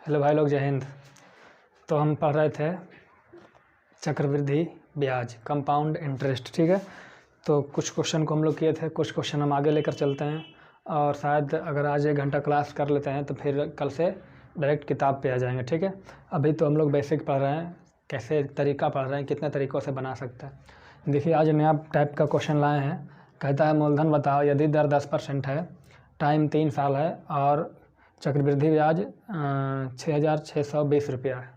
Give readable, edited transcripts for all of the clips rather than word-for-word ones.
Hello भाई लोग, जय हिंद। तो हम पढ़ रहे थे चक्रवृद्धि ब्याज, कंपाउंड इंटरेस्ट। ठीक है, तो कुछ क्वेश्चन को हम लोग किए थे, कुछ क्वेश्चन हम आगे लेकर चलते हैं और शायद अगर आज 1 घंटा क्लास कर लेते हैं तो फिर कल से डायरेक्ट किताब पे आ जाएंगे। ठीक है, अभी तो हम लोग बेसिक पढ़ रहे हैं, कैसे तरीका पढ़ रहे हैं, कितने तरीक़ों से बना सकते हैं। देखिए, आज नया टाइप का क्वेश्चन लाए हैं। कहता है मूलधन बताओ यदि दर 10% है, टाइम 3 साल है और चक्रवृद्धि ब्याज 6,620 रुपया है।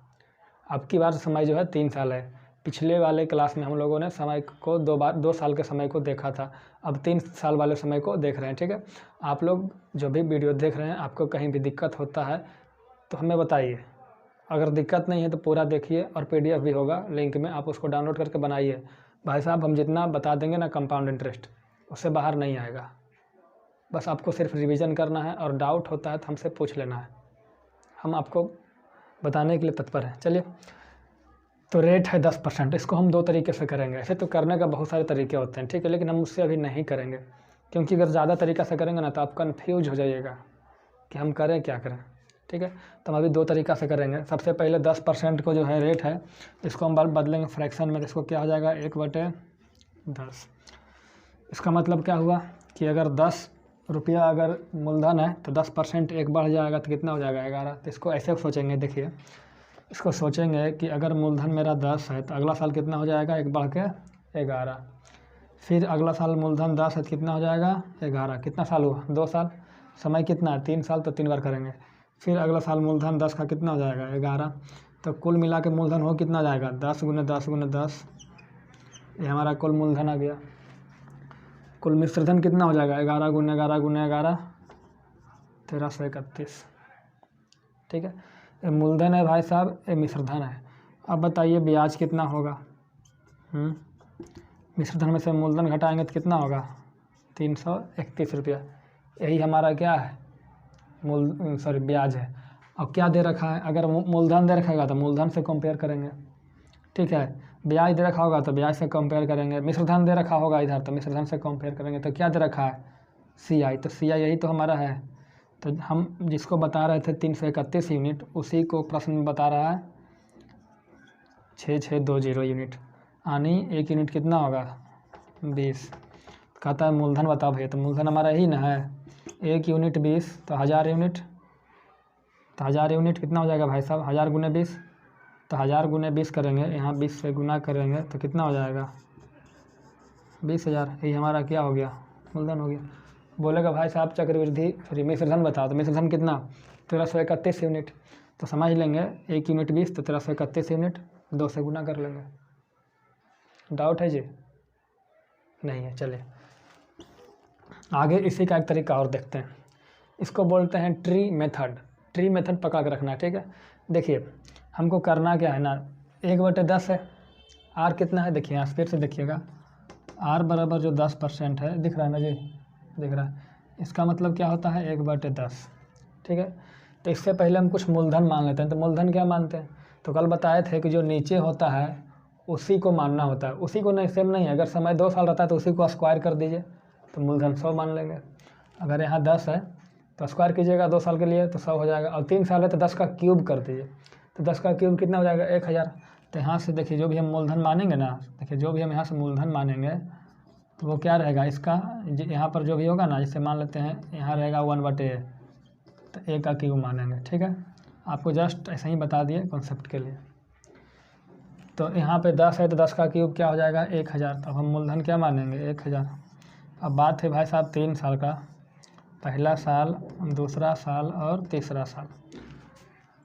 अब की बार समय जो है 3 साल है। पिछले वाले क्लास में हम लोगों ने समय को 2 साल के समय को देखा था, अब 3 साल वाले समय को देख रहे हैं। ठीक है, आप लोग जो भी वीडियो देख रहे हैं, आपको कहीं भी दिक्कत होता है तो हमें बताइए। अगर दिक्कत नहीं है तो पूरा देखिए और PDF भी होगा लिंक में, आप उसको डाउनलोड करके बनाइए। भाई साहब, हम जितना बता देंगे ना कंपाउंड इंटरेस्ट, उससे बाहर नहीं आएगा। बस आपको सिर्फ रिवीजन करना है और डाउट होता है तो हमसे पूछ लेना है, हम आपको बताने के लिए तत्पर हैं। चलिए, तो रेट है 10%। इसको हम 2 तरीके से करेंगे। ऐसे तो करने का बहुत सारे तरीके होते हैं, ठीक है, लेकिन हम उससे अभी नहीं करेंगे, क्योंकि अगर ज़्यादा तरीक़ा से करेंगे ना तो आप कन्फ्यूज हो जाइएगा कि हम करें क्या करें। ठीक है, तो हम अभी 2 तरीक़ा से करेंगे। सबसे पहले 10% को जो है रेट है, इसको हम बदलेंगे फ्रैक्शन में। इसको क्या हो जाएगा, 1/10। इसका मतलब क्या हुआ कि अगर 10 रुपया अगर मूलधन है तो 10% एक बढ़ जाएगा तो कितना हो जाएगा, 11। तो इसको ऐसे सोचेंगे। देखिए, इसको सोचेंगे कि अगर मूलधन मेरा 10 है तो अगला साल कितना हो जाएगा, 1 बढ़ के 11। फिर अगला साल मूलधन 10 है तो कितना हो जाएगा, 11। कितना साल हुआ, 2 साल। समय कितना है, 3 साल, तो 3 बार करेंगे। फिर अगला साल मूलधन 10 का कितना हो जाएगा, 11। तो कुल मिला के मूलधन हो कितना जाएगा, 10 × 10 × 10। ये हमारा कुल मूलधन आ गया। कुल मिश्रधन कितना हो जाएगा, 11 × 11 × 11, 1331। ठीक है, ये मूलधन है भाई साहब, ये मिश्रधन है। अब बताइए ब्याज कितना होगा। मिश्रधन में से मूलधन घटाएंगे तो कितना होगा, 331 रुपया। यही हमारा क्या है, ब्याज है। अब क्या दे रखा है, अगर मूलधन दे रखेगा तो मूलधन से कंपेयर करेंगे। ठीक है, ब्याज दे रखा होगा तो ब्याज से कंपेयर करेंगे। मिश्रधन दे रखा होगा इधर तो मिश्रधन से कंपेयर करेंगे। तो क्या दे रखा है, CI। तो CI यही तो हमारा है। तो हम जिसको बता रहे थे 331 यूनिट, उसी को प्रश्न में बता रहा है 6620 यूनिट। यानी 1 यूनिट कितना होगा, 20। कहता है मूलधन बताओ भैया, तो मूलधन हमारा यही ना है, 1 यूनिट 20, तो 1000 यूनिट। तो 1000 यूनिट कितना हो जाएगा भाई साहब, 1000 × 20। तो 1000 × 20 करेंगे, यहाँ 20 से गुना करेंगे तो कितना हो जाएगा, 20,000। यही हमारा क्या हो गया, मूलधन हो गया। बोलेगा भाई साहब चक्रवृद्धि मिश्रधन बताओ, तो मिश्रधन कितना, 1331 यूनिट। तो समझ लेंगे 1 यूनिट 20 तो 1331 यूनिट, 2 से गुना कर लेंगे। डाउट है जी, नहीं है। चलिए आगे इसी का एक तरीका और देखते हैं। इसको बोलते हैं ट्री मेथड। ट्री मेथड पकड़ के रखना है, ठीक है। देखिए, हमको करना क्या है ना, 1/10 है। R कितना है, देखिए यहाँ फिर से देखिएगा, R बराबर जो 10% है, दिख रहा है ना जी, दिख रहा है। इसका मतलब क्या होता है, 1/10। ठीक है, तो इससे पहले हम कुछ मूलधन मान लेते हैं। तो मूलधन क्या मानते हैं, तो कल बताए थे कि जो नीचे होता है उसी को मानना होता है। उसी को नहीं, सेम नहीं है। अगर समय 2 साल रहता है तो उसी को स्क्वायर कर दीजिए, तो मूलधन 100 मान लेंगे। अगर यहाँ 10 है तो स्क्वायर कीजिएगा 2 साल के लिए तो 100 हो जाएगा। और 3 साल है तो 10 का क्यूब कर दीजिए, तो 10 का क्यूब कितना हो जाएगा, 1000। तो यहाँ से देखिए, जो भी हम मूलधन मानेंगे ना, देखिए जो भी हम यहाँ से मूलधन मानेंगे तो वो क्या रहेगा, इसका यहाँ पर जो भी होगा ना, जैसे मान लेते हैं यहाँ रहेगा 1/a, तो A का क्यूब मानेंगे। ठीक है, आपको जस्ट ऐसे ही बता दिए कॉन्सेप्ट के लिए। तो यहाँ पे 10 है तो 10 का क्यूब क्या हो जाएगा, 1000। तो हम मूलधन क्या मानेंगे, 1000। अब बात है भाई साहब 3 साल का, पहला साल, दूसरा साल और तीसरा साल।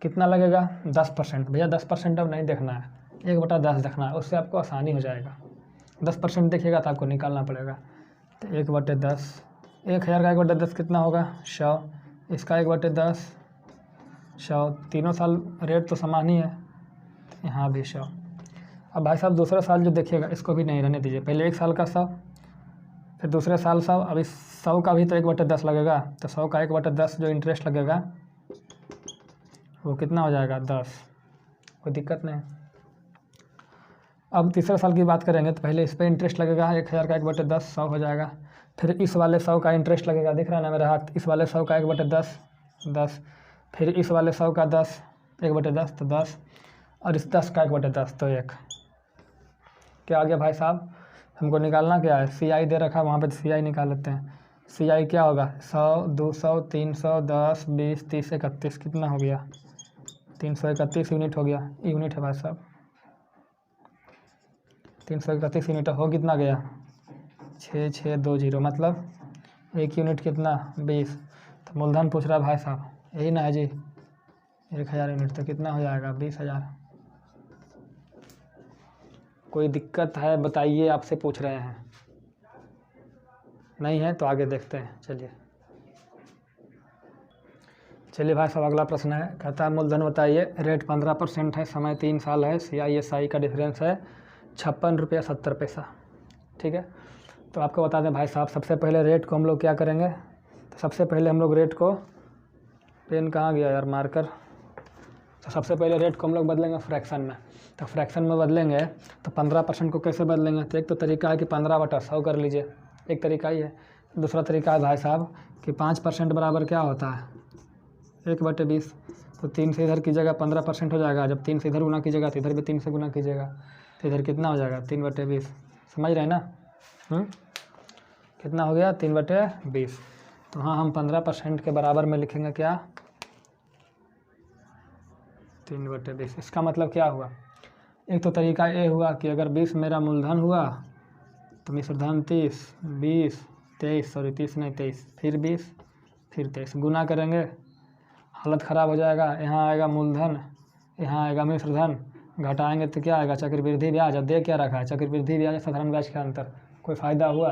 कितना लगेगा, 10%। भैया 10% अब नहीं देखना है, 1/10 देखना है, उससे आपको आसानी हो जाएगा। 10% देखिएगा तो आपको निकालना पड़ेगा। तो 1/10, 1000 का 1/10 कितना होगा, 100। इसका 1/10, 100। तीनों साल रेट तो समान ही है, तो यहाँ भी 100। अब भाई साहब दूसरा साल जो देखिएगा, इसको भी नहीं रहने दीजिए। पहले 1 साल का 100, फिर दूसरे साल 100। अभी 100 का भी तो 1/10 लगेगा, तो 100 का 1/10 जो इंटरेस्ट लगेगा वो कितना हो जाएगा, 10। कोई दिक्कत नहीं। अब तीसरे साल की बात करेंगे तो पहले इस पर इंटरेस्ट लगेगा, 1000 का 1/10, 100 हो जाएगा। फिर इस वाले 100 का इंटरेस्ट लगेगा, दिख रहा है ना मेरा हाथ, इस वाले 100 का 1/10, 10। फिर इस वाले 100 का 10, 1/10 तो 10, और इस 10 का 1/10 तो 1। क्या आ गया भाई साहब? हमको निकालना क्या है? CI दे रखा है वहाँ पे, तो CI निकाल लेते हैं। CI क्या होगा? 100, 200, 300, 10, 20, 30, 31, कितना हो गया? 331 यूनिट हो गया। यूनिट है भाई साहब, 331 यूनिट हो कितना गया? 6620, मतलब 1 यूनिट कितना? 20। तो मूलधन पूछ रहा है भाई साहब, यही ना है जी? 1000 यूनिट, तो कितना हो जाएगा? 20,000। कोई दिक्कत है बताइए, आपसे पूछ रहे हैं। नहीं है तो आगे देखते हैं। चलिए भाई साहब, अगला प्रश्न है, कहता है मूलधन बताइए। रेट 15% है, समय 3 साल है, CISI का डिफरेंस है 56 रुपया 70 पैसा। ठीक है, तो आपको बता दें भाई साहब, सबसे पहले रेट को हम लोग क्या करेंगे? तो सबसे पहले हम लोग रेट को, पेन कहाँ गया यार, मार्कर। तो सबसे पहले रेट को हम लोग बदलेंगे फ्रैक्शन में। तो फ्रैक्शन में बदलेंगे तो 15% को कैसे बदलेंगे? तो एक तो तरीका है कि 15/100 कर लीजिए, एक तरीका ही है। दूसरा तरीका है भाई साहब कि 5% बराबर क्या होता है? 1/20। तो 3 से इधर कीजिएगा 15% हो जाएगा। जब 3 से इधर गुना कीजिएगा तो इधर भी 3 से गुना कीजिएगा, तो इधर कितना हो जाएगा? 3/20। समझ रहे हैं ना? कितना हो गया? 3/20। तो हाँ, हम 15% के बराबर में लिखेंगे क्या? 3/20। इसका मतलब क्या हुआ? एक तो तरीका ये हुआ कि अगर 20 मेरा मूलधन हुआ तो मिश्रधन 30, 20, 23, सॉरी 30 नहीं 23, फिर 20, फिर 23, गुना करेंगे, हालत ख़राब हो जाएगा। यहाँ आएगा मूलधन, यहाँ आएगा मिश्रधन, घटाएंगे तो क्या आएगा? चक्रवृद्धि ब्याज। अब दे क्या रखा है? चक्रवृद्धि ब्याज और साधारण ब्याज का अंतर। कोई फ़ायदा हुआ?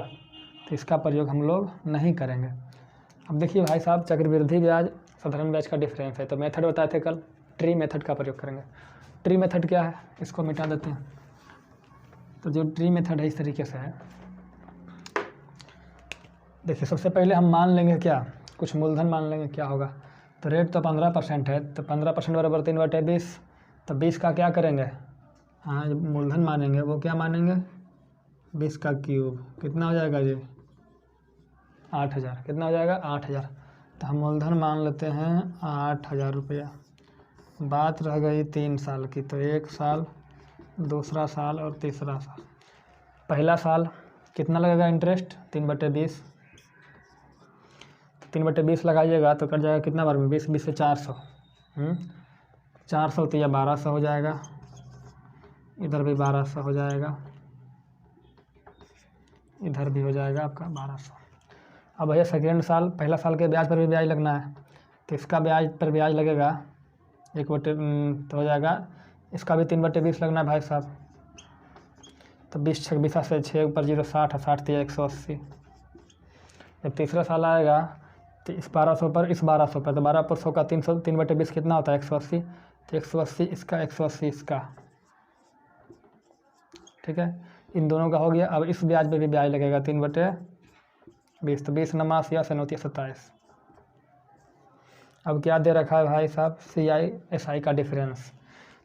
तो इसका प्रयोग हम लोग नहीं करेंगे। अब देखिए भाई साहब, चक्रवृद्धि ब्याज साधारण ब्याज का डिफरेंस है, तो मेथड बताए थे कल, ट्री मेथड का प्रयोग करेंगे। ट्री मेथड क्या है? इसको मिटा देते हैं। तो जो ट्री मेथड है इस तरीके से है, देखिए सबसे पहले हम मान लेंगे क्या? कुछ मूलधन मान लेंगे, क्या होगा? तो रेट तो 15% है, तो 15% बराबर 3/20। तो 20 का क्या करेंगे? हाँ, मूलधन मानेंगे, वो क्या मानेंगे? 20 का क्यूब। कितना हो जाएगा जी? 8000। कितना हो जाएगा? 8000। तो हम मूलधन मान लेते हैं 8000 रुपया। बात रह गई 3 साल की, तो 1 साल, दूसरा साल और तीसरा साल। पहला साल कितना लगेगा इंटरेस्ट? 3/20। 3/20 लगाइएगा तो कट जाएगा कितना बार में? 20, 20 से 400, 400 तो यह 1200 हो जाएगा, इधर भी 1200 हो जाएगा, इधर भी हो जाएगा आपका 1200। अब भैया सेकेंड साल, पहला साल के ब्याज पर भी ब्याज लगना है, तो इसका ब्याज पर ब्याज लगेगा 1/, तो हो जाएगा, इसका भी 3/20 लगना है भाई साहब। तो 20 छः 20 से 6 ऊपर 0, 60 और 60 दिया 180। जब तीसरा साल आएगा तो इस 1200 पर इस 1200 पर, तो 12/100 का 300, 3/20 कितना होता है? 180। तो 180 इसका, 180 इसका, ठीक है, इन दोनों का हो गया। अब इस ब्याज पे भी ब्याज लगेगा 3/20। तो 20 नमास या 9 27। अब क्या दे रखा है भाई साहब? CISI का डिफरेंस।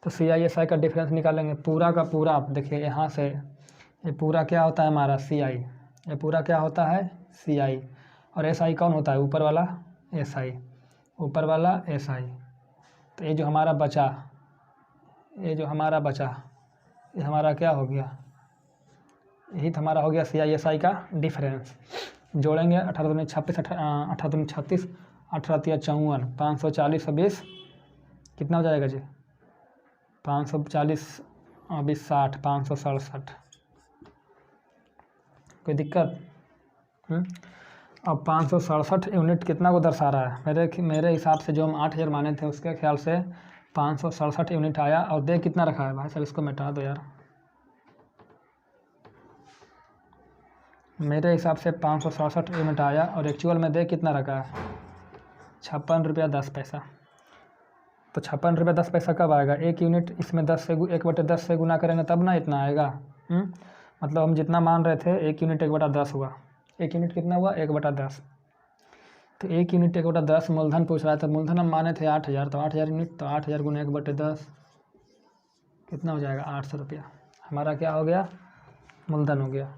तो CISI का डिफरेंस निकालेंगे पूरा का पूरा। आप देखिए यहाँ से, ये पूरा क्या होता है हमारा? CI। ये पूरा क्या होता है? CI। और SI कौन होता है? ऊपर वाला SI, ऊपर वाला SI। तो ये जो हमारा बचा, ये जो हमारा बचा, ये हमारा क्या हो गया? यही तो हमारा हो गया CISI का डिफरेंस। जोड़ेंगे 18 दूनी 26, 18 दूनी 36, 18 तिया 54, 540 और 20 कितना हो जाएगा जी? 540 और 20 60, 567। कोई दिक्कत? अब 567 यूनिट कितना को दर्शा रहा है? मेरे हिसाब से जो हम 8000 माने थे उसके ख्याल से 567 यूनिट आया। और दे कितना रखा है भाई साहब? इसको मिटा दो यार। मेरे हिसाब से 567 यूनिट आया और एक्चुअल में दे कितना रखा है? 56 रुपया 10 पैसा। तो 56 रुपया 10 पैसा कब आएगा? 1 यूनिट इसमें 10 से 1/10 से गुना करेंगे तब ना इतना आएगा। मतलब हम जितना मान रहे थे 1 यूनिट 1/10 हुआ। 1 यूनिट कितना हुआ? 1/10। तो 1 यूनिट 1/10 मूलधन पूछ रहा है, तो मूलधन हम माने थे 8000, तो 8000 यूनिट, तो 8000 गुना 1/10 कितना हो जाएगा? 800 रुपया। हमारा क्या हो गया? मूलधन हो गया।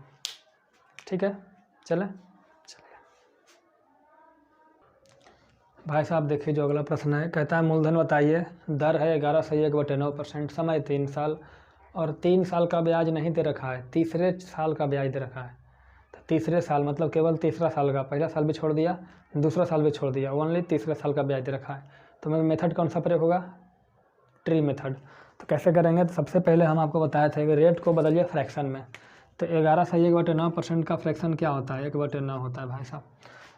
ठीक है, चले। भाई साहब देखिए जो अगला प्रश्न है, कहता है मूलधन बताइए, दर है 11/1/9%, समय 3 साल और 3 साल का ब्याज नहीं दे रखा है, तीसरे साल का ब्याज दे रखा है। तो तीसरे साल मतलब केवल तीसरा साल का, पहला साल भी छोड़ दिया, दूसरा साल भी छोड़ दिया, ओनली तीसरे साल का ब्याज दे रखा है। तो मेथड कौन सा प्रयोग होगा? Tree method. तो कैसे करेंगे? तो सबसे पहले हम आपको बताए थे कि रेट को बदलिए फ्रैक्शन में। तो 11/1/9% का फ्रैक्शन क्या होता है? 1/9 होता है भाई साहब।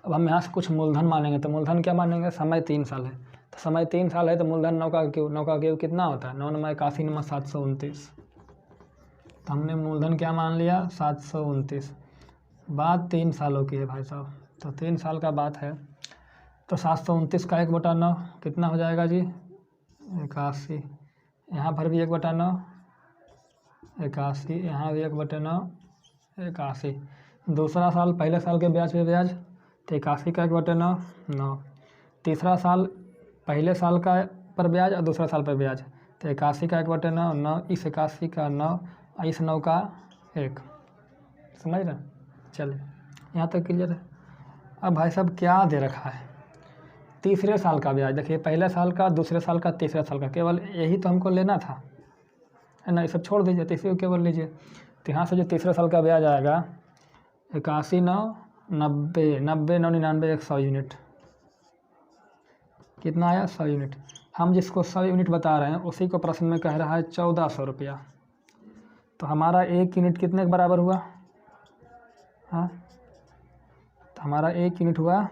अब हम यहाँ से कुछ मूलधन मानेंगे, तो मूलधन क्या मानेंगे? समय 3 साल है, तो समय 3 साल है तो मूलधन 9 का क्यूब कितना होता है? 9 9 81 9 729। तो हमने मूलधन क्या मान लिया? 729। बात 3 सालों की है भाई साहब, तो 3 साल का बात है। तो 729 का 1/9 कितना हो जाएगा जी? 81। यहाँ पर भी 1/9 81, यहाँ भी 1/9 81। दूसरा साल पहले साल के ब्याज पे ब्याज, तो 81 का 1/9 9। तीसरा साल पहले साल का पर ब्याज और दूसरा साल पर ब्याज, तो 81 का 1/9 9, इस 81 का 9, इस 9 का 1। समझ रहे? चलिए यहाँ तक क्लियर है। अब भाई साहब क्या दे रखा है? तीसरे साल का ब्याज। देखिए पहले साल का, दूसरे साल का, तीसरे साल का, केवल यही तो हमको लेना था, है ना? ये सब छोड़ दीजिए, तीसरे को केवल लीजिए। तो यहाँ से जो तीसरे साल का ब्याज आएगा 81 9 90 90 9 99 100 यूनिट। कितना आया? 100 यूनिट। हम जिसको 100 यूनिट बता रहे हैं उसी को प्रश्न में कह रहा है 1400 रुपया। तो हमारा 1 यूनिट कितने के बराबर हुआ? हाँ, तो हमारा 1 यूनिट हुआ,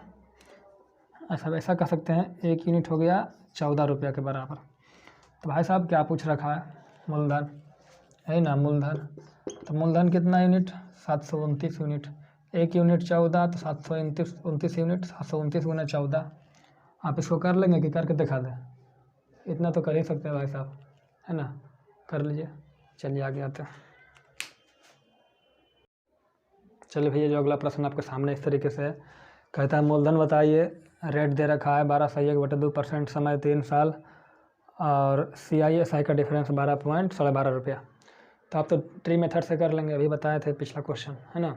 ऐसा कह सकते हैं, 1 यूनिट हो गया 14 रुपया के बराबर। तो भाई साहब क्या पूछ रखा है? मूलधन है ना, मूलधन। तो मूलधन कितना यूनिट? 729 यूनिट। 1 यूनिट 14, तो 729 यूनिट, 729 गुना 14। आप इसको कर लेंगे कि करके दिखा दें? इतना तो कर ही सकते हैं भाई साहब, है ना? कर लीजिए। चलिए आगे आते हैं। चलिए भैया जो अगला प्रश्न आपके सामने इस तरीके से है, कहता है मूलधन बताइए, रेट दे रखा है 12/1/2%, समय 3 साल और CI/SI का डिफरेंस 12.12 रुपया। तो आप तो ट्री मेथड से कर लेंगे, अभी बताए थे पिछला क्वेश्चन, है ना?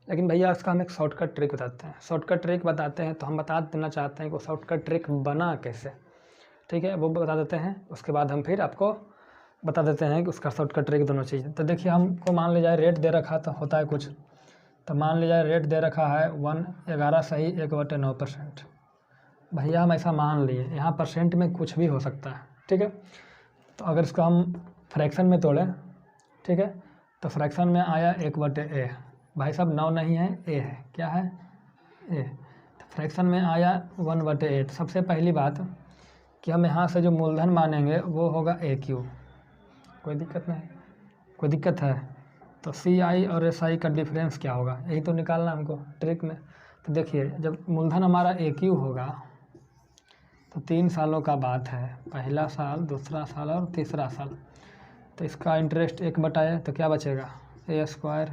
लेकिन भैया इसका हम एक शॉर्टकट ट्रिक बताते हैं। शॉर्टकट ट्रिक बताते हैं तो हम बता देना चाहते हैं कि वो शॉर्टकट ट्रिक बना कैसे, ठीक है? वो बता देते हैं, उसके बाद हम फिर आपको बता देते हैं कि उसका शॉर्टकट ट्रिक दोनों चीज़। तो देखिए हमको मान लिया जाए रेट दे रखा तो होता है कुछ, तो मान लिया जाए रेट दे रखा है 11/1/9%। भैया हम ऐसा मान लिए, यहाँ परसेंट में कुछ भी हो सकता है, ठीक है? तो अगर इसको हम फ्रैक्शन में तोड़ें, ठीक है, तो फ्रैक्शन में आया 1/a। भाई साहब 9 नहीं है, a है। क्या है? a। तो फ्रैक्शन में आया 1/a। तो सबसे पहली बात कि हम यहाँ से जो मूलधन मानेंगे वो होगा AQ। कोई दिक्कत नहीं, कोई दिक्कत है? तो CI और SI का डिफरेंस क्या होगा, यही तो निकालना हमको ट्रिक में। तो देखिए जब मूलधन हमारा AQ होगा तो 3 सालों का बात है, पहला साल, दूसरा साल और तीसरा साल। तो इसका इंटरेस्ट 1/a, तो क्या बचेगा? a स्क्वायर,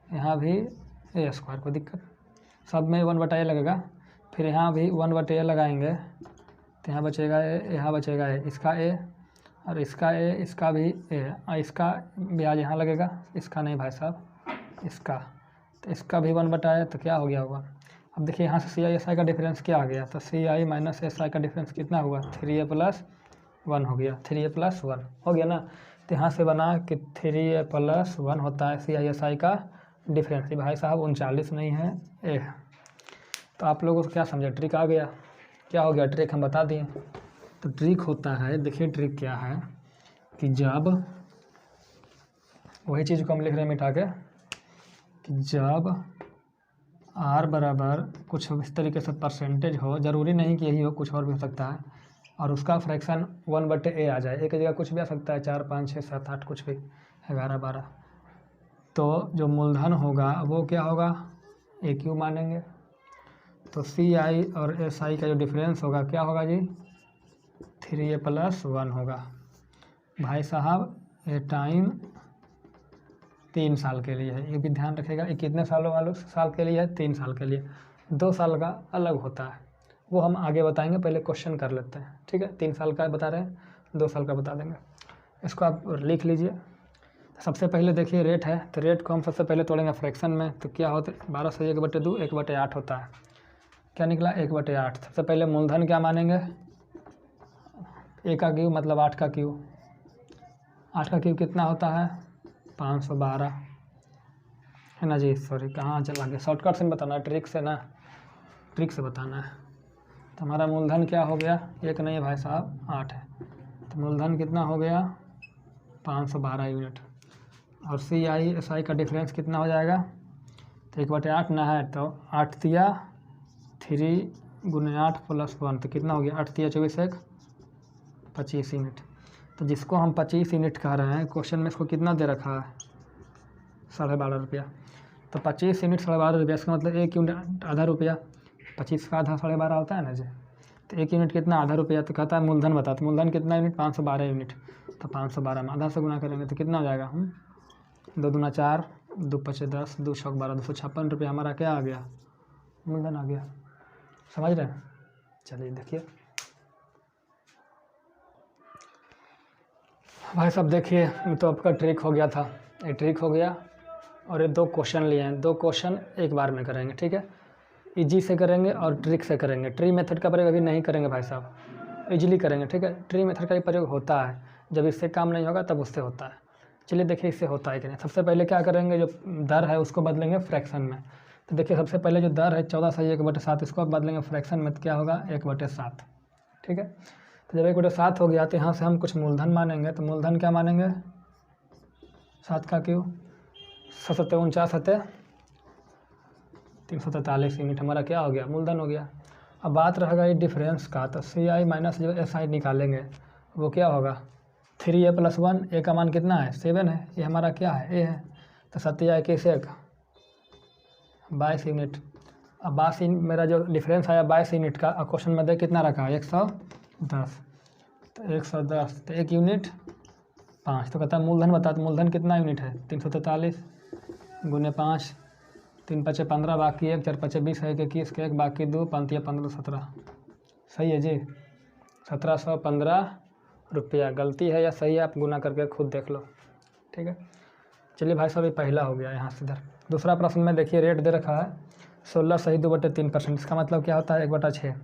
यहाँ भी a स्क्वायर। कोई दिक्कत? सब में 1/a लगेगा, फिर यहाँ भी 1/a लगाएंगे, तो यहाँ बचेगा a, यहाँ बचेगा a, इसका a और इसका a, इसका भी a, और इसका ब्याज यहाँ लगेगा, इसका नहीं भाई साहब, इसका। तो इसका भी 1/a, तो क्या हो गया होगा? अब देखिए यहाँ से CI/SI का डिफरेंस क्या आ गया? तो CI माइनस SI का डिफरेंस कितना हुआ? 3a+1 हो गया, 3a+1 हो गया ना। तो यहाँ से बना कि 3a+1 होता है CI/SI का डिफरेंस। भाई साहब 39 नहीं है, a है। तो आप लोगों को क्या समझे? ट्रिक आ गया? क्या हो गया ट्रिक? हम बता दिए। तो ट्रिक होता है, देखिए ट्रिक क्या है कि जब, वही चीज़ को हम लिख रहे हैं मिटा के, कि जब R बराबर कुछ इस तरीके से परसेंटेज हो, ज़रूरी नहीं कि यही हो, कुछ और भी हो सकता है, और उसका फ्रैक्शन 1/a आ जाए। एक जगह कुछ भी आ सकता है, 4 5 6 7 8 कुछ भी, 11 12। तो जो मूलधन होगा वो क्या होगा? AQ मानेंगे। तो CI और SI का जो डिफरेंस होगा क्या होगा जी? 3a+1 होगा। भाई साहब ये टाइम 3 साल के लिए है, ये भी ध्यान रखेगा। ये कितने साल के लिए है? 3 साल के लिए। 2 साल का अलग होता है, वो हम आगे बताएंगे, पहले क्वेश्चन कर लेते हैं, ठीक है? 3 साल का बता रहे हैं, 2 साल का बता देंगे। इसको आप लिख लीजिए। सबसे पहले देखिए रेट है, तो रेट को हम सबसे पहले तोड़ेंगे फ्रैक्शन में, तो क्या होता है? 12/1/2 1/8 होता है। क्या निकला 1/8। सबसे पहले मूलधन क्या मानेंगे, ए का क्यूब मतलब 8 का क्यूब। 8 का क्यूब कितना होता है 512 है ना जी। सॉरी कहाँ चला गया, शॉर्टकट से बताना है, ट्रिक से ना, ट्रिक से बताना है। तो हमारा मूलधन क्या हो गया, एक नहीं है भाई साहब 8 है, तो मूलधन कितना हो गया 512 यूनिट। और CI/SI का डिफरेंस कितना हो जाएगा, तो 1/8 ना है, तो 8 तिया 3 × 8 + 1, तो कितना हो गया 8 तिया 24 1 25 यूनिट। तो जिसको हम 25 यूनिट कह रहे हैं, क्वेश्चन में इसको कितना दे रखा है 12.5 रुपया। तो 25 यूनिट 12.5 रुपया, इसका मतलब 1 यूनिट आधा रुपया, 25 का आधा 12.5 होता है ना जी। तो 1 यूनिट कितना आधा रुपया, तो कहता है मूलधन बता, तो मूलधन कितना यूनिट 512 यूनिट। तो 512 में आधा से गुना करेंगे तो कितना हो जाएगा, 2 दूना 4, 2 5 10, 2 6 12, 256 रुपया हमारा क्या आ गया, मूलधन आ गया। समझ रहे हैं। चलिए देखिए भाई साहब, देखिए तो आपका ट्रिक हो गया था, ये ट्रिक हो गया। और ये 2 क्वेश्चन लिए हैं, 2 क्वेश्चन एक बार में करेंगे, ठीक है। इजी से करेंगे और ट्रिक से करेंगे। ट्री मेथड का प्रयोग अभी नहीं करेंगे भाई साहब, इजीली करेंगे, ठीक है। ट्री मेथड का भी प्रयोग होता है, जब इससे काम नहीं होगा तब उससे होता है। चलिए देखिए इससे होता है कि नहीं। सबसे पहले क्या करेंगे, जो दर है उसको बदलेंगे फ्रैक्शन में। तो देखिए सबसे पहले जो दर है 14 सही 1/7, इसको आप बदलेंगे फ्रैक्शन में, तो क्या होगा 1/7, ठीक है। तो जब 1/7 हो गया तो यहाँ से हम कुछ मूलधन मानेंगे। तो मूलधन क्या मानेंगे, 7 का क्यूब, 7 49 343 यूनिट हमारा क्या हो गया, मूलधन हो गया। अब बात रहेगा ये डिफरेंस का, तो CI- जो SI निकालेंगे वो क्या होगा 3A + 1, ए का मान कितना है 7 है, ये हमारा क्या है ए है। तो 7 या 21 1 22 यूनिट। अब 22 मेरा जो डिफरेंस आया 22 यूनिट का, और क्वेश्चन में दे कितना रखा है 110, तो 110 तो 1 यूनिट 5, तो कहता है मूलधन बता, तो मूलधन कितना यूनिट है 343 × 5, 3 5 15 बाकी 1, 4 5 20 है 21 के 1 बाकी 2, 5 15 17, सही है जी। 1715 रुपया। गलती है या सही है आप गुना करके खुद देख लो, ठीक है। चलिए भाई साहब ये पहला हो गया यहाँ से इधर। दूसरा प्रश्न में देखिए रेट दे रखा है 16 सही 2/3%, इसका मतलब क्या होता है 1/6।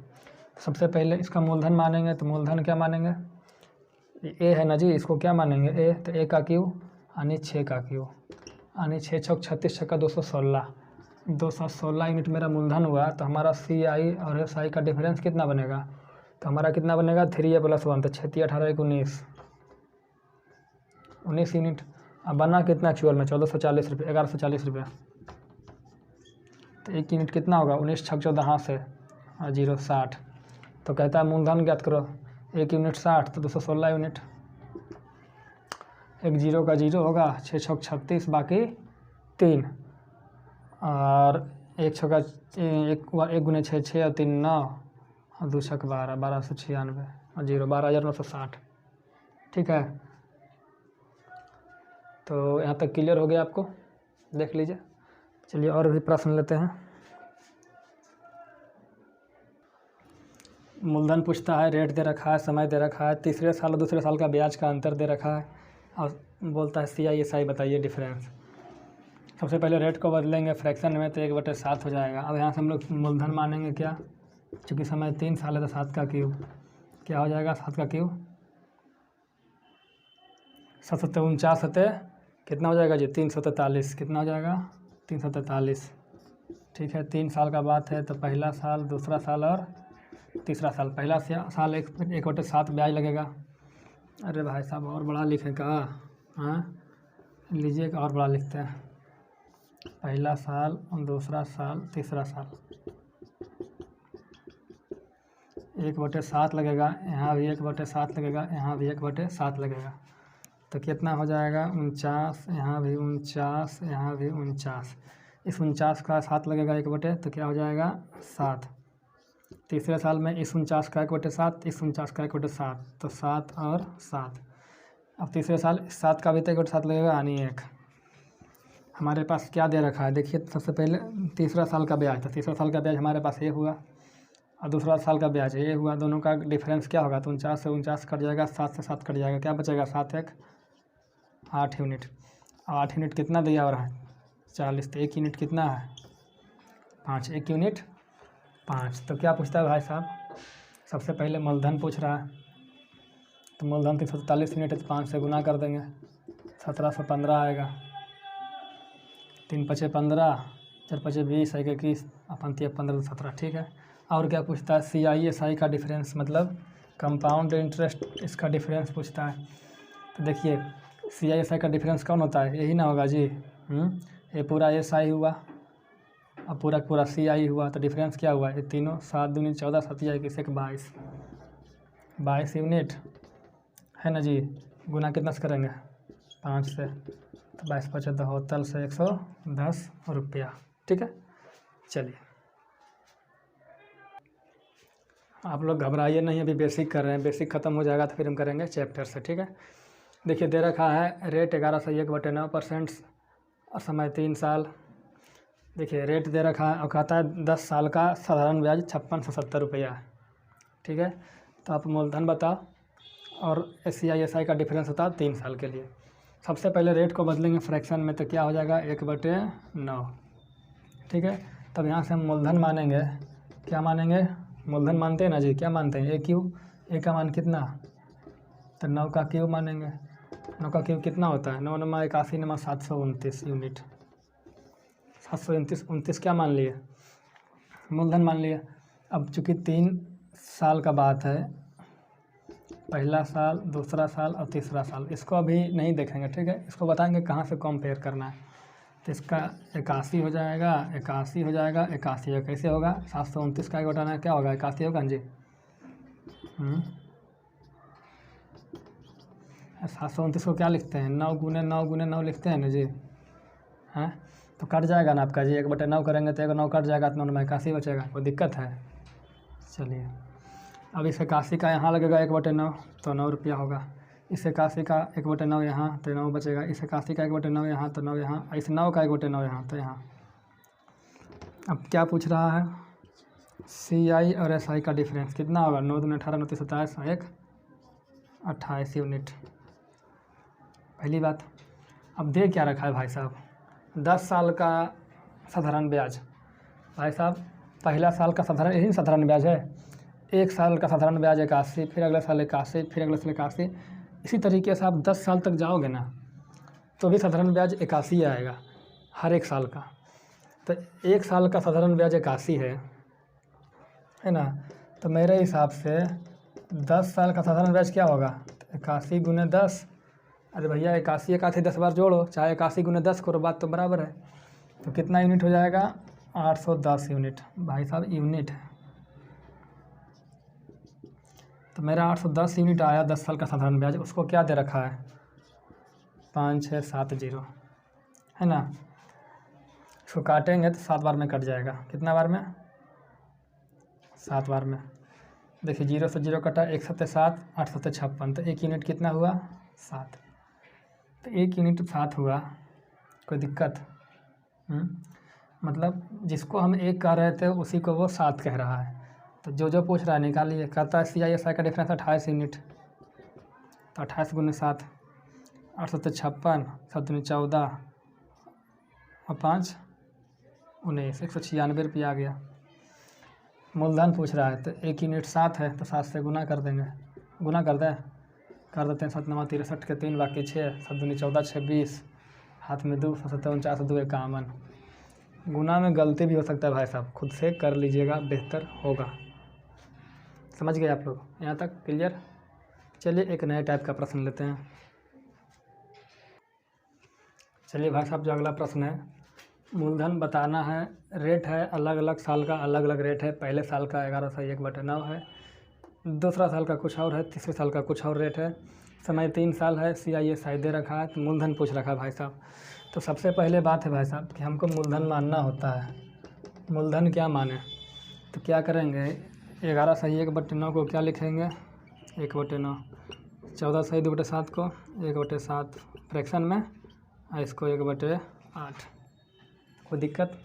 सबसे पहले इसका मूलधन मानेंगे, तो मूलधन क्या मानेंगे, ए है ना जी, इसको क्या मानेंगे ए, तो ए का क्यूब यानी 6 का क्यूब यानी 6 छक 36 छक्का 216, 216 यूनिट मेरा मूलधन हुआ। तो हमारा CI और SI का डिफरेंस कितना बनेगा, तो हमारा कितना बनेगा 3A + 1, तो 6 18 1 19 यूनिट। अब बना कितना एक्चुअल में 1440 रुपये 1140 रुपया। तो 1 यूनिट कितना होगा 19 छक 14 हाथ से और 0 60, तो कहता है मूलधन ज्ञात करो, 1 यूनिट 60 तो 216 यूनिट, 1 0 का 0 होगा, 6 छक 36 बाकी 3, और 1 छक्का 1 गुने 6 6 और 3 9 और 2 छक 12 1296 और 0 12960, ठीक है। तो यहाँ तक क्लियर हो गया आपको, देख लीजिए। चलिए और भी प्रश्न लेते हैं। मूलधन पूछता है, रेट दे रखा है, समय दे रखा है, तीसरे साल और दूसरे साल का ब्याज का अंतर दे रखा है, और बोलता है CI/SI बताइए डिफरेंस। सबसे पहले रेट को बदलेंगे फ्रैक्शन में, तो 1/7 हो जाएगा। अब यहाँ से हम लोग मूलधन मानेंगे क्या, चूँकि समय 3 साल है तो 7 का क्यूब क्या हो जाएगा 7 का क्यूब 7 7 49 कितना हो जाएगा जी 343, कितना हो जाएगा 343, ठीक है। 3 साल का बात है, तो पहला साल दूसरा साल और तीसरा साल। पहला साल 1/7 ब्याज लगेगा। अरे भाई साहब और बड़ा लिखें का, हाँ लीजिए और बड़ा लिखते हैं, पहला साल दूसरा साल तीसरा साल 1/7 लगेगा, यहाँ भी 1/7 लगेगा, यहाँ भी 1/7 लगेगा, तो कितना हो जाएगा 49, यहाँ भी 49, यहाँ भी 49, इस 49 का 7 लगेगा 1/, तो क्या हो जाएगा 7। तीसरे साल में इस 49 का 1/7, इस 49 का 1/7, तो 7 और 7। अब तीसरे साल 7 का भी तो 1/7 लगेगा यानी 1। हमारे पास क्या दे रखा है देखिए, सबसे पहले तीसरा साल का ब्याज, तो तीसरा साल का ब्याज हमारे पास ये हुआ और दूसरा साल का ब्याज ये हुआ, दोनों का डिफरेंस क्या होगा, तो 49 से 49 कट जाएगा, 7 से 7 कट जाएगा, क्या बचेगा 7 1 8 यूनिट। अब 8 यूनिट कितना दिया हो रहा है 40, तो 1 यूनिट कितना है 5, 1 यूनिट 5। तो क्या पूछता है भाई साहब, सबसे पहले मूलधन पूछ रहा है, तो मूलधन 343 यूनिट है तो 5 से गुना कर देंगे, 1715 आएगा। 3 पचे 15, 4 पचे 20, 1 21, अपन 15 17। ठीक है। और क्या पूछता है, CISI का डिफरेंस, मतलब कंपाउंड इंटरेस्ट, इसका डिफरेंस पूछता है। तो देखिए CISI का डिफरेंस कौन होता है, यही ना होगा जी। ये पूरा SI हुआ और पूरा पूरा CI हुआ, तो डिफरेंस क्या हुआ, ये तीनों 7 दूनी 14, 7 या 21 एक 22 यूनिट है ना जी। गुना कितना से करेंगे, 5 से, तो 22 पचे 72 से 110 रुपया। ठीक है। चलिए आप लोग घबराइए नहीं, अभी बेसिक कर रहे हैं, बेसिक ख़त्म हो जाएगा तो फिर हम करेंगे चैप्टर से। ठीक है। देखिए दे रखा है रेट 1101/9% और समय 3 साल। देखिए रेट दे रखा है और कहता है 10 साल का साधारण ब्याज 5670 रुपया है। ठीक है। तो आप मूलधन बताओ और CISI का डिफरेंस बताओ 3 साल के लिए। सबसे पहले रेट को बदलेंगे फ्रैक्शन में, तो क्या हो जाएगा 1/9। ठीक है। तब यहाँ से हम मूलधन मानेंगे, क्या मानेंगे, मूलधन मानते हैं ना जी, क्या मानते हैं, ए का मान कितना, तो 9 का क्यूब मानेंगे। 9 का क्यूब कितना होता है, 9 नमा 81 नमा 729 यूनिट। 729 क्या मान लिए, मूलधन मान लिया। अब चूँकि 3 साल का बात है, पहला साल, दूसरा साल और तीसरा साल, इसको अभी नहीं देखेंगे। ठीक है। इसको बताएंगे कहाँ से कंपेयर करना है। तो इसका 81 हो जाएगा, 81 हो जाएगा, 81 है, कैसे होगा, 729 का 1 घटाना क्या होगा, 81 होगा जी। 729 को क्या लिखते हैं, 9 गुने 9 गुने 9 लिखते हैं ना जी। हैं, तो कट जाएगा ना आपका जी, 1/9 करेंगे तो 9 कट जाएगा, तो 9 में 81 बचेगा, कोई दिक्कत है। चलिए अब इस 81 का यहाँ लगेगा 1/9, तो 9 रुपया होगा। इस 81 का 1/9 यहाँ, तो 9 बचेगा। इस 81 का 1/9 यहाँ, तो 9 यहाँ। इस 9 का 1/9 यहाँ, तो यहाँ। अब क्या पूछ रहा है, CI और SI का डिफरेंस कितना होगा, 9 दूनी 18, 29 27, 1 28 यूनिट। पहली बात। अब दे क्या रखा है भाई साहब, 10 साल का साधारण ब्याज। भाई साहब पहला साल का साधारण, यही साधारण ब्याज है। 1 साल का साधारण ब्याज 81, फिर अगले साल 81, फिर अगले साल 81। इसी तरीके से आप 10 साल तक जाओगे ना तो भी साधारण ब्याज 81 आएगा हर 1 साल का। तो 1 साल का साधारण ब्याज 81 है ना। तो मेरे हिसाब से 10 साल का साधारण ब्याज क्या होगा, 81 गुने 10। अरे भैया 81 10 बार जोड़ो, चाहे 81 गुने 10 करो, बात तो बराबर है। तो कितना यूनिट हो जाएगा, 810 यूनिट। भाई साहब यूनिट है, तो मेरा 810 यूनिट आया 10 साल का साधारण ब्याज। उसको क्या दे रखा है, 5670 है ना। इसको काटेंगे तो 7 बार में कट जाएगा, कितना बार में, 7 बार में। देखिए 0 से 0 कटा, 1 7 7, 8 7 56, तो 1 यूनिट कितना हुआ, 7। तो 1 यूनिट 7 हुआ, कोई दिक्कत। मतलब जिसको हम 1 कह रहे थे उसी को वो 7 कह रहा है। तो जो पूछ रहा है निकालिए। कहता है CISI का डिफरेंस 28 यूनिट, तो 28 गुने 7, 8 7 56, 7 दूनी 14 और 5 19, 196 रुपया आ गया। मूलधन पूछ रहा है तो 1 यूनिट 7 है, तो 7 से गुना कर देंगे, गुना कर देते हैं। 7 9 63 के 3 बाकी 6, 7 दूनी 14 26, हाथ में 2, 7 49 2 51। गुना में गलती भी हो सकता है भाई साहब, खुद से कर लीजिएगा, बेहतर होगा। समझ गए आप लोग, यहाँ तक क्लियर। चलिए एक नए टाइप का प्रश्न लेते हैं। चलिए भाई साहब जो अगला प्रश्न है, मूलधन बताना है, रेट है, अलग अलग साल का अलग अलग रेट है। पहले साल का 1101/9 है, दूसरा साल का कुछ और है, तीसरे साल का कुछ और रेट है। समय 3 साल है, CISI दे रखा है, तो मूलधन पूछ रखा है भाई साहब। तो सबसे पहले बात है भाई साहब कि हमको मूलधन मानना होता है। मूलधन क्या माने, तो क्या करेंगे, 11/1/9 को क्या लिखेंगे, 1/9। 14/2/7 को 1/7 फ्रैक्शन में, और इसको 1/8। कोई दिक्कत।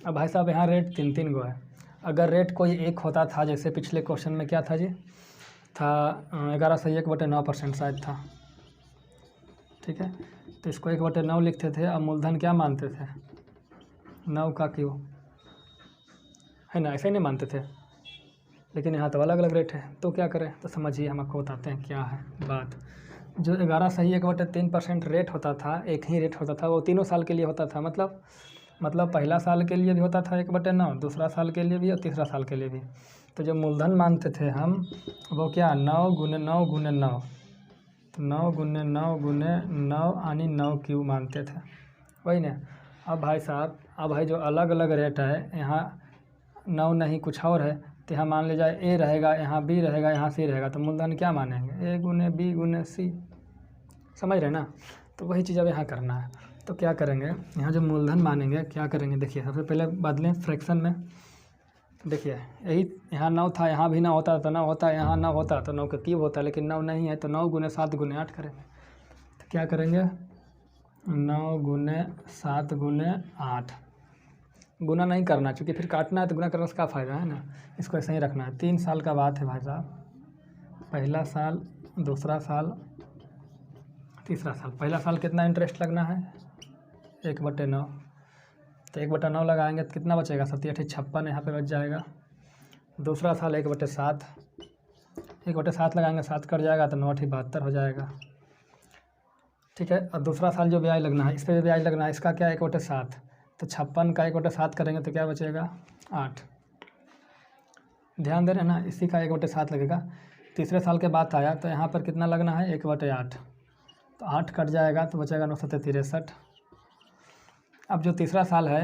अब भाई साहब यहाँ रेट 3 गो है। अगर रेट कोई एक होता था, जैसे पिछले क्वेश्चन में क्या था जी, था 11/1/9% शायद था। ठीक है। तो इसको 1/9 लिखते थे, अब मूलधन क्या मानते थे, 9 का क्यूब है ना, ऐसे ही नहीं मानते थे, लेकिन यहाँ तो अलग अलग रेट है। तो क्या करें, तो समझिए हम आपको बताते हैं क्या है बात। जो 11 सही 1/3% रेट होता था, एक ही रेट होता था, वो तीनों साल के लिए होता था। मतलब पहला साल के लिए भी होता था 1/9, दूसरा साल के लिए भी और तीसरा साल के लिए भी। तो जो मूलधन मानते थे हम, वो क्या 9 गुने 9 गुने 9, तो 9 गुने 9 गुने 9 यानी 9 क्यू मानते थे, वही ना। अब भाई साहब, अब भाई जो अलग अलग रेट है, यहाँ 9 नहीं कुछ और है, तो यहाँ मान लीजिए ए रहेगा, यहाँ बी रहेगा, यहाँ सी रहेगा, तो मूलधन क्या मानेंगे, ए गुने बी गुने सी, समझ रहे ना। तो वही चीज़ अब यहाँ करना है। तो क्या करेंगे, यहाँ जो मूलधन मानेंगे क्या करेंगे, देखिए सबसे पहले बदलें फ्रैक्शन में। देखिए यही यहाँ 9 था, यहाँ भी 9 होता तो 9 होता, यहाँ 9 होता तो 9 का क्यूब होता, लेकिन 9 नहीं है, तो 9 गुने 7 गुने 8 करेंगे। तो क्या करेंगे, 9 गुने 7 गुने 8, गुना नहीं करना, क्योंकि फिर काटना है तो गुना करने से क्या फ़ायदा है ना, इसको ऐसे ही रखना है। 3 साल का बात है भाई साहब, पहला साल, दूसरा साल, तीसरा साल। पहला साल कितना इंटरेस्ट लगना है, 1/9, तो 1/9 लगाएंगे तो कितना बचेगा, 7 8 56 यहाँ पे बच जाएगा। दूसरा साल 1/7, 1/7 लगाएंगे, 7 कट जाएगा तो 9 8 72 हो जाएगा, ठीक है। और दूसरा साल जो ब्याज लगना है, इस पर भी ब्याज लगना है, इसका क्या 1/7, तो 56 का 1/7 करेंगे तो क्या बचेगा 8। ध्यान दे रहे हैं ना, इसी का 1/7 लगेगा। तीसरे साल के बाद आया तो यहाँ पर कितना लगना है 1/8, तो 8 कट जाएगा तो बचेगा 9 7 63। अब जो तीसरा साल है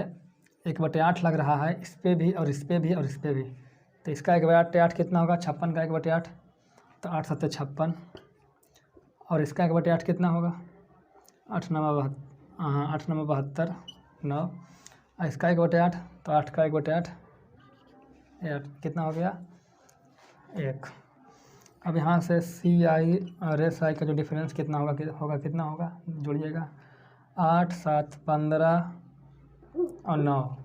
1/8 लग रहा है, इस पर भी और इस पर भी और इस पर भी, तो इसका 1/8 कितना होगा, 56 का 1/8, तो 8 7 56, और इसका 1/8 कितना होगा, 8 9 72 9, और इसका 1/8, तो 8 का 1/8 कितना हो गया 1। अब यहाँ से सी आई और एस आई का जो डिफरेंस कितना होगा, कितना होगा, जोड़िएगा, 8 7 15 और 9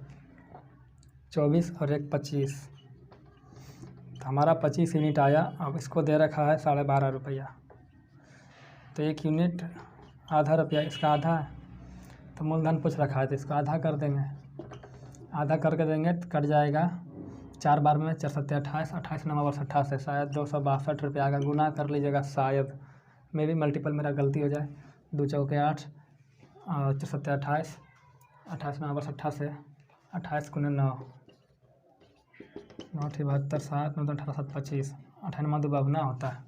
24 और 1 25, तो हमारा 25 यूनिट आया। अब इसको दे रखा है 12.5 रुपया, तो 1 यूनिट आधा रुपया, इसका आधा है, तो मूलधन पूछ रखा है तो इसको आधा कर देंगे, आधा करके देंगे तो कट जाएगा 4 बार में 4 7 28, 28 9 28, शायद 262 रुपया आएगा। गुना कर लीजिएगा, शायद मे भी मल्टीपल मेरा गलती हो जाए। 2 चौके 8 और 4 7 28, 28 9 28, 28 गुने 9 9 72 7 9 18 7 25, 98 दुबावना होता है,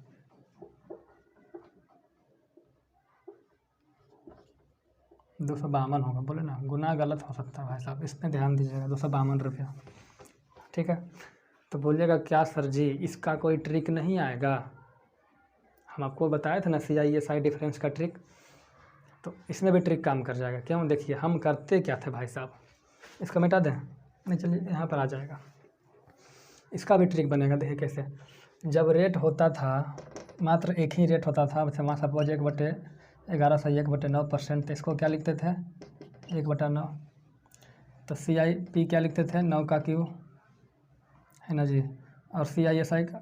252 होगा, बोले ना, गुना गलत हो सकता है भाई साहब, इसमें ध्यान दीजिएगा, 252 रुपया, ठीक है। तो बोलिएगा क्या सर जी इसका कोई ट्रिक नहीं आएगा, हम आपको बताए थे ना CISI डिफरेंस का ट्रिक, तो इसमें भी ट्रिक काम कर जाएगा। क्यों, देखिए हम करते क्या थे भाई साहब, इसको मिटा दें, नहीं चलिए यहाँ पर आ जाएगा, इसका भी ट्रिक बनेगा। देखिए कैसे, जब रेट होता था मात्र एक ही रेट होता था, वहाँ सपोज 1/11 सही 1/9%, तो इसको क्या लिखते थे 1/9, तो CIP क्या लिखते थे 9 का क्यू, है ना जी, और CISI का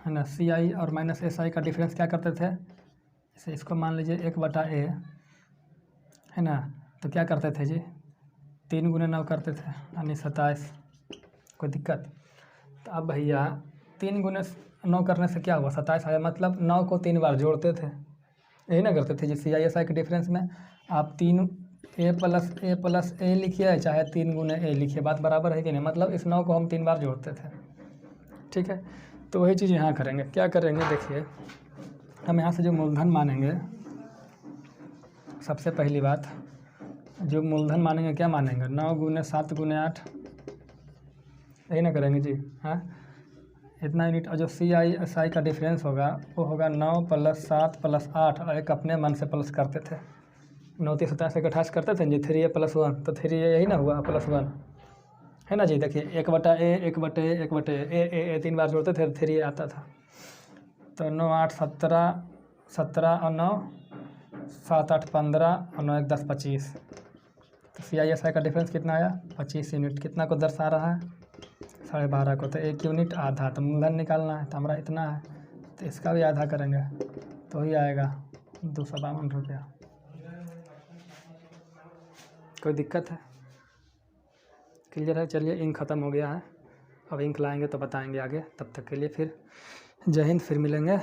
है ना, CI और -SI का डिफरेंस क्या करते थे, जैसे इसको मान लीजिए 1/A है ना, तो क्या करते थे जी 3 गुने 9 करते थे, यानी 27, कोई दिक्कत। तो अब भैया 3 गुने 9 करने से क्या हुआ 27 आया, मतलब 9 को 3 बार जोड़ते थे, यही ना करते थे जी। CISI के डिफरेंस में आप 3 A प्लस A लिखिए, चाहे 3 गुने A लिखिए, बात बराबर है कि नहीं, मतलब इस 9 को हम 3 बार जोड़ते थे, ठीक है। तो वही चीज़ यहाँ करेंगे, क्या करेंगे, देखिए हम यहाँ से जो मूलधन मानेंगे, सबसे पहली बात जो मूलधन मानेंगे क्या मानेंगे, 9 गुने 7 गुने 8, यही ना करेंगे जी, हाँ इतना यूनिट। और जो CISI का डिफरेंस होगा वो होगा 9 + 7 + 8, और एक अपने मन से प्लस करते थे, 9 3 27 28 करते थे जी, 3A + 1, तो 3A यही ना हुआ +1, है ना जी। देखिए 1/A 1/A 1/A ए 3 बार जोड़ते थे, 3A आता था, तो 9 8 17 17 और 9 7 8 15 और 9 1 10 25, तो CISI का डिफरेंस कितना आया 25 यूनिट, कितना को दर्शा रहा है 12.5 को, तो 1 यूनिट आधा, तो मूलधन निकालना है, तो हमारा इतना है, तो इसका भी आधा करेंगे तो ही आएगा 252 रुपया। कोई दिक्कत है क्लियर है। चलिए इंक ख़त्म हो गया है, अब इंक लाएंगे तो बताएंगे आगे। तब तक के लिए फिर जय हिंद, फिर मिलेंगे।